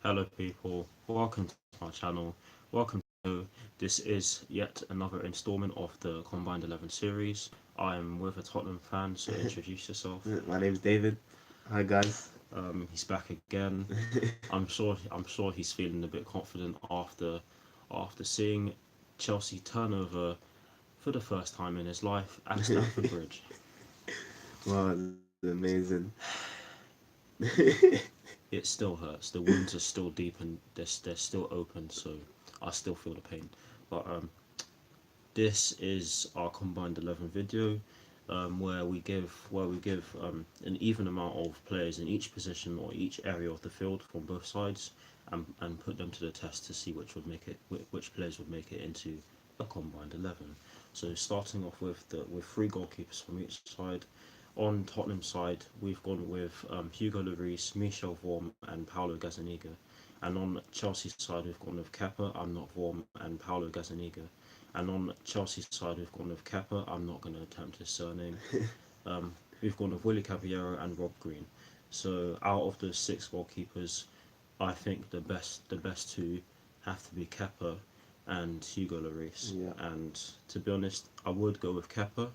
Hello, people. Welcome to my channel. Welcome to this is yet another installment of the Combined 11 series. I am with a Tottenham fan, so introduce yourself. My name's David. Hi guys. He's back again. I'm sure he's feeling a bit confident after seeing Chelsea turn over for the first time in his life at Stamford Bridge. Wow, it's amazing. It still hurts. The wounds are still deep and they're still open, so I still feel the pain. But this is our combined 11 video, where we give an even amount of players in each position or each area of the field from both sides, and put them to the test to see which players would make it into a combined 11. So starting off with three goalkeepers from each side. On Tottenham side, we've gone with Hugo Lloris, Michel Vorm, and Paulo Gazzaniga. And on Chelsea's side, we've gone with Kepa, I'm not Vorm, and Paulo Gazzaniga. And on Chelsea's side, we've gone with Kepa. I'm not going to attempt his surname. We've gone with Willie Caballero and Rob Green. So out of the six goalkeepers, I think the best two have to be Kepa and Hugo Lloris. Yeah. And to be honest, I would go with Kepa,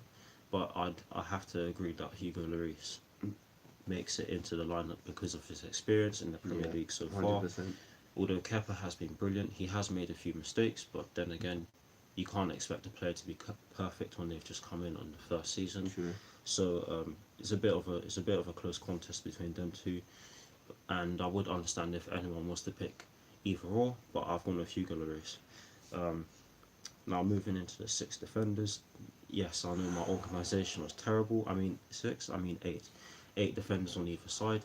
but I have to agree that Hugo Lloris makes it into the lineup because of his experience in the Premier Yeah. League so far. 100%. Although Kepa has been brilliant, he has made a few mistakes, but then again, you can't expect a player to be perfect when they've just come in on the first season. True. So it's a bit of a close contest between them two, and I would understand if anyone wants to pick either or, but I've gone with Hugo Lloris. Um, Now moving into the six defenders, yes, I know my organisation was terrible. I mean six, I mean eight defenders on either side.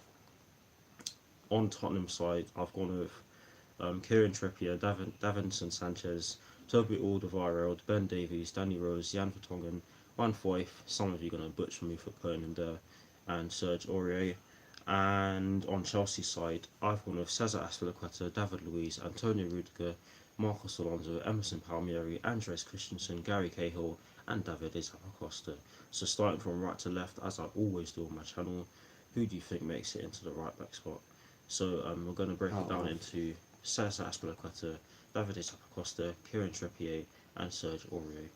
On Tottenham side, I've gone with Kieran Trippier, Davinson Sanchez, Toby Alderweireld, Ben Davies, Danny Rose, Jan Vertonghen, Van Foyth, some of you are going to butcher me for putting him there, and Serge Aurier. And on Chelsea's side, I've gone with Cesar Azpilicueta, David Luiz, Antonio Rudiger, Marcos Alonso, Emerson Palmieri, Andres Christensen, Gary Cahill, and David Zappacosta. So starting from right to left, as I always do on my channel, who do you think makes it into the right back spot? So we're going to break it down into Cesar Azpilicueta, David Zappacosta, Kieran Trippier, and Serge Aurier.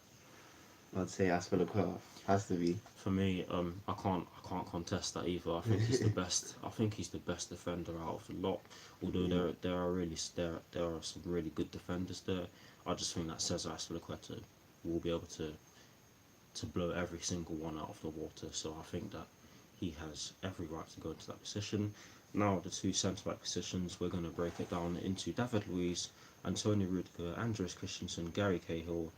I'd say Aspilicueta has to be. For me, I can't contest that either. I think he's the best. I think he's the best defender out of the lot. Although there are some really good defenders there. I just think that Cesar Azpilicueta will be able to blow every single one out of the water. So I think that he has every right to go into that position. Now the two centre back positions, we're going to break it down into David Luiz, Antonio Rudiger, Andres Christensen, Gary Cahill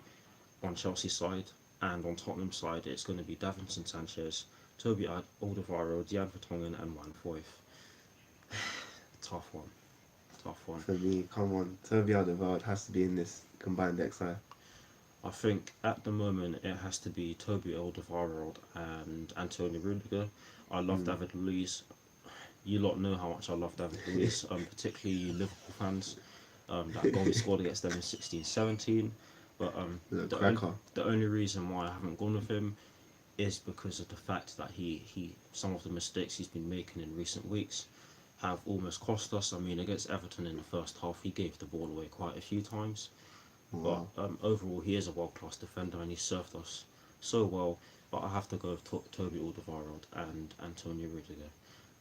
on Chelsea side, and on Tottenham side it's going to be Davinson Sanchez, Toby Alderweireld, Jan Vertonghen, and Van Foyth. Tough one, tough one. For me, come on. Toby Alderweireld has to be in this combined XI. I think at the moment it has to be Toby Alderweireld and Antonio Rudiger. I love David Luiz. You lot know how much I love David Luiz, particularly you Liverpool fans. That goal he scored against them in 16-17. But the only reason why I haven't gone with him is because of the fact that he some of the mistakes he's been making in recent weeks have almost cost us. I mean, against Everton in the first half, he gave the ball away quite a few times. Wow. But overall, he is a world-class defender and he served us so well. But I have to go with Toby Alderweireld and Antonio Rudiger.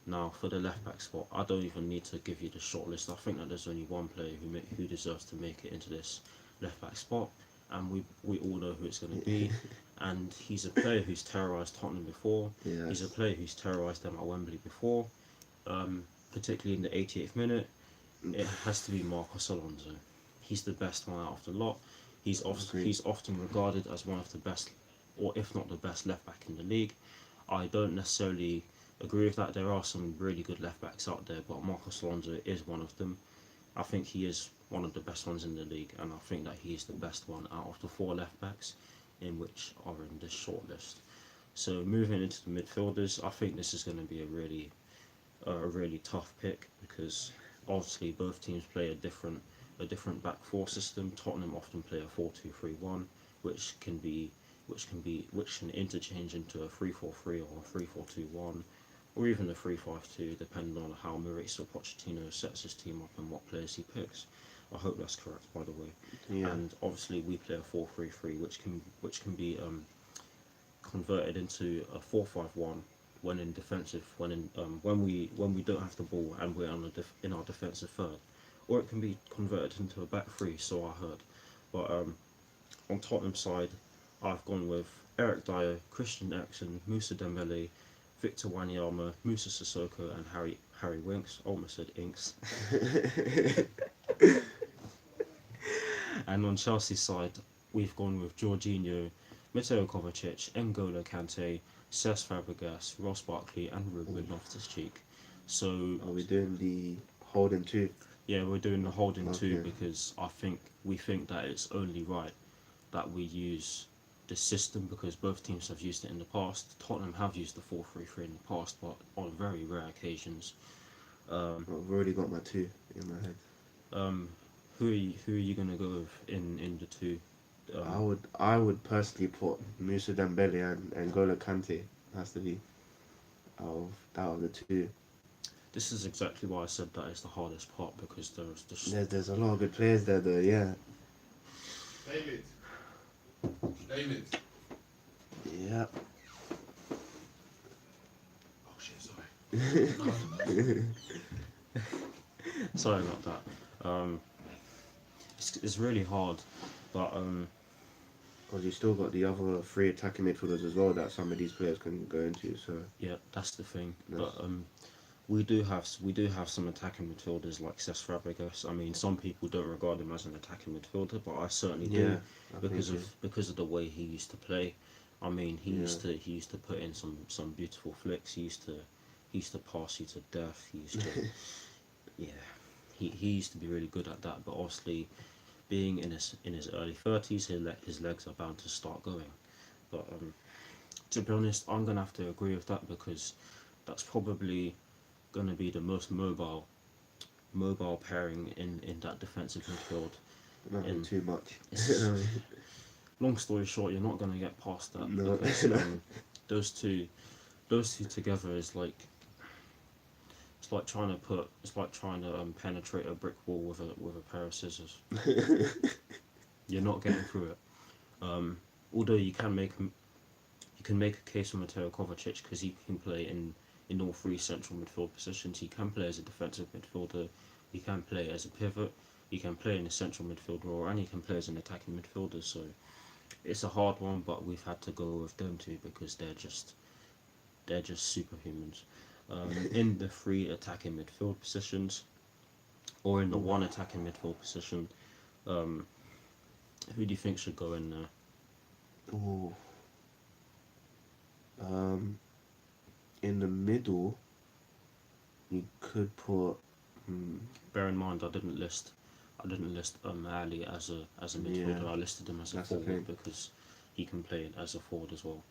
Now, for the left-back spot, I don't even need to give you the short list. I think that there's only one player who deserves to make it into this left-back spot, and we all know who it's going to be. And he's a player who's terrorised Tottenham before. Yes. He's a player who's terrorised them at Wembley before, particularly in the 88th minute. It has to be Marcos Alonso. He's the best one out of the lot. He's often regarded as one of the best, or if not the best, left back in the league. I don't necessarily agree with that. There are some really good left backs out there, but Marcos Alonso is one of them. I think he is one of the best ones in the league, and I think that he is the best one out of the four left backs in which are in this short list. So moving into the midfielders, I think this is going to be a really tough pick because obviously both teams play a different back four system. Tottenham often play a 4-2-3-1, which can interchange into a 3-4-3 or a 3-4-2-1, or even the 3-5-2, depending on how Mauricio Pochettino sets his team up and what players he picks. I hope that's correct, by the way. Yeah. And obviously, we play a 4-3-3, which can be converted into a 4-5-1 when in defensive, when we don't have the ball and we're in our defensive third, or it can be converted into a back three. So I heard, but on Tottenham side, I've gone with Eric Dyer, Christian Eriksen, Musa Dembele, Victor Wanyama, Musa Sissoko, and Harry Winks. Almost said Inks. And on Chelsea's side, we've gone with Jorginho, Mateo Kovacic, N'Golo Kante, Cesc Fabregas, Ross Barkley, and Ruben Loftus-Cheek. So Are we doing the holding too? yeah, we're doing the holding too Okay. because we think that it's only right that we use the system because both teams have used it in the past. Tottenham have used the 4-3-3 in the past, but on very rare occasions. I've already got my two in my head. Um, who are you gonna go with in the two? I would personally put Musa Dembele and N'Golo Kante. Has to be out of the two. This is exactly why I said that is the hardest part because there's just There's a lot of good players there though. Yeah. David. David. Yeah. Oh shit, sorry. sorry about that. It's really hard, but Because you still got the other three attacking midfielders as well that some of these players can go into. So yeah, that's the thing. Yes. But we do have some attacking midfielders like Cesc Fabregas. I mean, some people don't regard him as an attacking midfielder, but I certainly do because of the way he used to play. I mean, he used to put in some beautiful flicks. He used to pass you to death. He used to yeah, he used to be really good at that. But obviously, being in his early 30s, his legs are bound to start going. But to be honest, I'm gonna have to agree with that because that's probably going to be the most mobile pairing in that defensive midfield. nothing too much. Long story short, you're not going to get past that No. because those two together is like it's like trying to penetrate a brick wall with a pair of scissors. You're not getting through it. Although you can make a case for Mateo Kovacic because he can play in all three central midfield positions. He can play as a defensive midfielder, he can play as a pivot, he can play in a central midfield role, and he can play as an attacking midfielder. So it's a hard one, but we've had to go with them two because they're just superhumans. In the three attacking midfield positions, or in the one attacking midfield position, who do you think should go in there? Ooh. In the middle, you could put. Bear in mind, I didn't list Ali as a midfielder. Yeah, I listed him as a that's the forward thing. because he can play as a forward as well.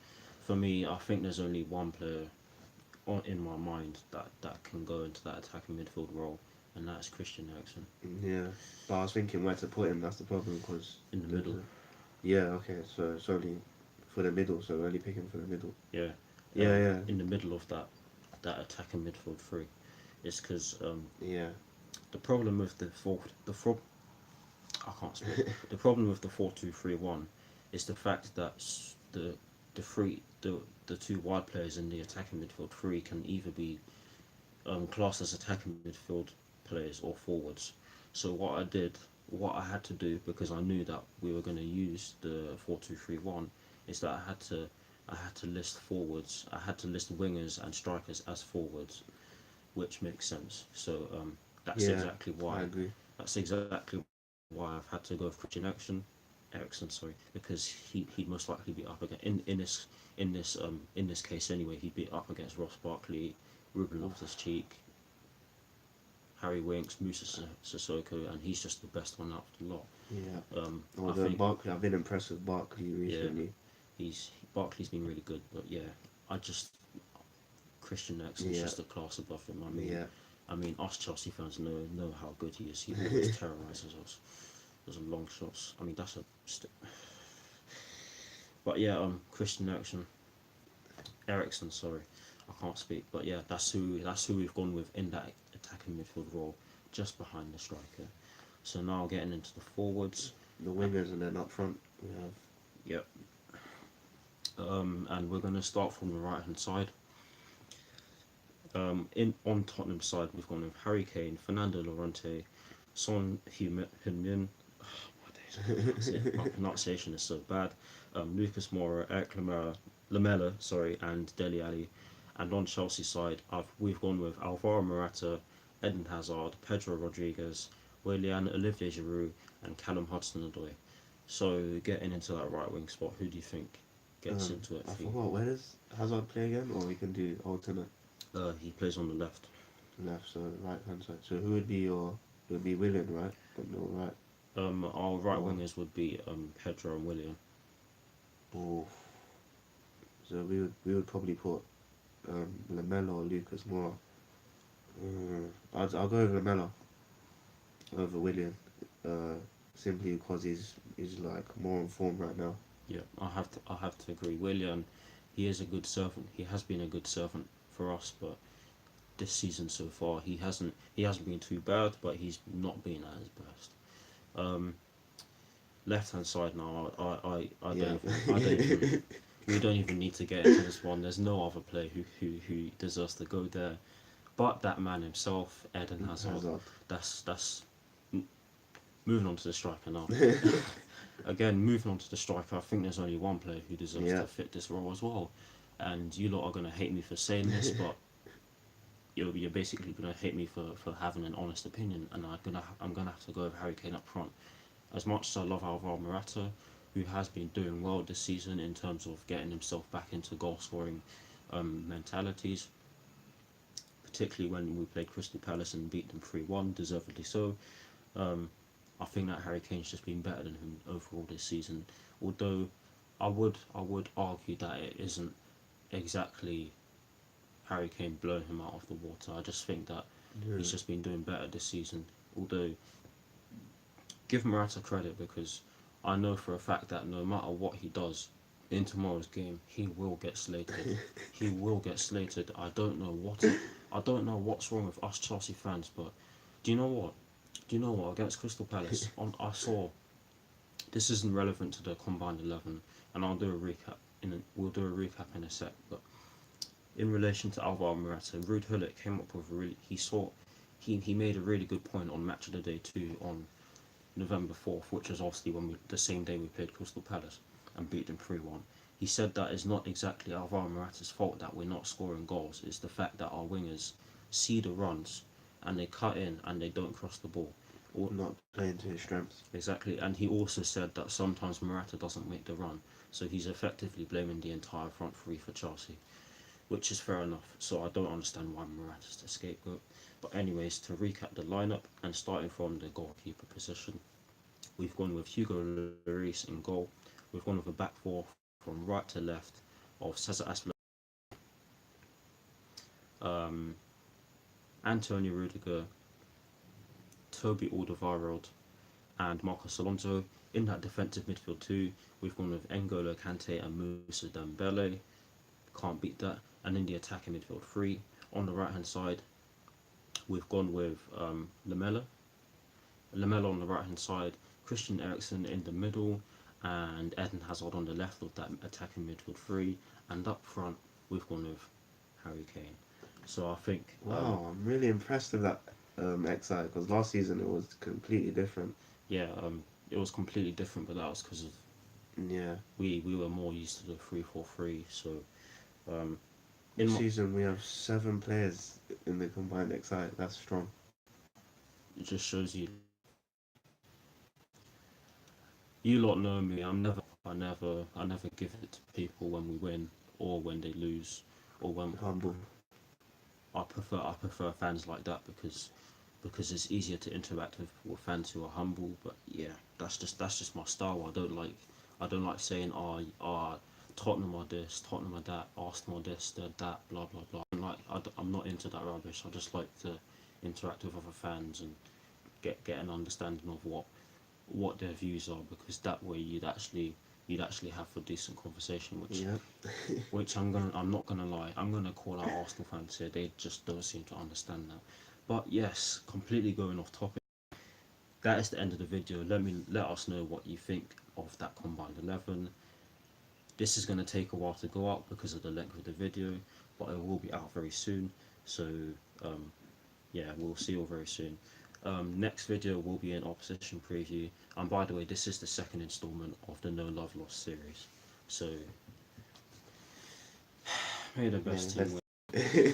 For me, I think there's only one player in my mind that can go into that attacking midfield role, and that's Christian Eriksen Yeah, but I was thinking where to put him. That's the problem because in the middle. Yeah. Okay. So it's only for the middle. So only picking for the middle. Yeah, Yeah. in the middle of that attacking midfield three. It's because Yeah. the problem with I can't speak. The problem with the 4-2-3-1 is the fact that the two wide players in the attacking midfield three can either be classed as attacking midfield players or forwards. So what I had to do because I knew that we were going to use the 4-2-3-1 is that I had to list forwards. I had to list wingers and strikers as forwards, which makes sense. So that's Yeah, exactly why. I agree. That's exactly why I've had to go with Christian Eriksen, sorry, because he'd most likely be up against in this case anyway. He'd be up against Ross Barkley, Ruben Loftus-Cheek, Harry Winks, Musa Sissoko, and he's just the best one out of the lot. Yeah. I think Barkley, I've been impressed with Barkley recently. Barkley's been really good, but yeah, I just Christian Eriksen's Yeah. just a class above him. Yeah. I mean, us Chelsea fans know how good he is. He always terrorises us. Those are long shots. I mean, that's a stick. But yeah, Christian Eriksen, sorry. I can't speak, but yeah, that's who we've gone with in that attacking midfield role, just behind the striker. So now getting into the forwards. The wingers, and then up front we have. Yep. And we're going to start from the right hand side. In on Tottenham side, we've gone with Harry Kane, Fernando Llorente, Son Heung-min. My pronunciation is so bad. Lucas Moura, Eric Lamela, sorry, and Dele Alli. And on Chelsea side, we've gone with Alvaro Morata, Eden Hazard, Pedro Rodriguez, Willian, Olivier Giroud, and Callum Hudson-Odoi. So getting into that right wing spot, who do you think gets into it? I For you? forgot, where does Hazard play again, or we can do alternate He plays on the left. left, so right hand side. So who would be your? It would be Willian, right? But no, right. Our right Oh. wingers would be Pedro and Willian. Oh. So we would probably put Lamella or Lucas Moura. I'll go with Lamella over Willian, simply because he's like more in form right now. Yeah, I have to agree. Willian, he is a good servant. He has been a good servant for us, but this season so far he hasn't been too bad, but he's not been at his best. Left hand side now, I Yeah. don't even we don't even need to get into this one. There's no other player who deserves to go there, but that man himself, Eden Hazard. Hazard. That's moving on to the striker now. Again, moving on to the striker, I think there's only one player who deserves Yeah. to fit this role as well. And you lot are gonna hate me for saying this, but you're basically gonna hate me for having an honest opinion, and I'm gonna have to go with Harry Kane up front. As much as I love Alvaro Morata, who has been doing well this season in terms of getting himself back into goal scoring mentalities, particularly when we played Crystal Palace and beat them 3-1, deservedly so. I think that Harry Kane's just been better than him overall this season. Although I would argue that it isn't exactly Harry Kane blowing him out of the water. I just think that he's just been doing better this season. Although give Morata credit, because I know for a fact that no matter what he does in tomorrow's game, he will get slated. He will get slated. I don't know what's wrong with us Chelsea fans, but do you know what? Against Crystal Palace, I saw. This isn't relevant to the combined 11, and I'll do a recap. We'll do a recap in a sec. But in relation to Alvaro Morata, Ruud Gullit came up with he made a really good point on Match of the Day 2 on November 4th, which is obviously the same day we played Crystal Palace and beat them 3-1. He said that it's not exactly Alvaro Morata's fault that we're not scoring goals. It's the fact that our wingers see the runs and they cut in and they don't cross the ball. Not playing to his strengths. Exactly, and he also said that sometimes Morata doesn't make the run, so he's effectively blaming the entire front three for Chelsea, which is fair enough. So I don't understand why Morata's the scapegoat. But anyways, to recap the lineup, and starting from the goalkeeper position, we've gone with Hugo Lloris in goal. We've gone with a back four from right to left of Cesar Azpilicueta, Antonio Rudiger, Toby Alderweireld, and Marcos Alonso. In that defensive midfield too, we've gone with N'Golo Kante and Moussa Dembele. Can't beat that. And in the attacking midfield three, on the right hand side, we've gone with Lamella on the right hand side, Christian Eriksen in the middle, and Eden Hazard on the left of that attacking midfield three. And up front, we've gone with Harry Kane. So I think Wow, I'm really impressed with that XI, because last season it was completely different. yeah, it was completely different, but that was because of Yeah. we were more used to the 3-4-3. So This season we have 7 players in the combined XI. That's strong. it just shows you lot know me. I never give it to people when we win or when they lose or when Humble. I prefer fans like that because it's easier to interact with fans who are humble. But yeah, that's just my style. I don't like saying Tottenham are this, Tottenham are that, Arsenal are this, they're that, blah blah blah. I'm not into that rubbish. I just like to interact with other fans and get an understanding of what their views are, because that way you'd actually you'd actually have a decent conversation, Yeah. which I'm not gonna lie, I'm gonna call out Arsenal fans here. They just don't seem to understand that. But yes, completely going off topic. That is the end of the video. Let us know what you think of that combined 11. This is gonna take a while to go out because of the length of the video, but it will be out very soon. So yeah, we'll see you all very soon. Next video will be an opposition preview. And by the way, this is the second installment of the No Love Lost series. So may the best team win.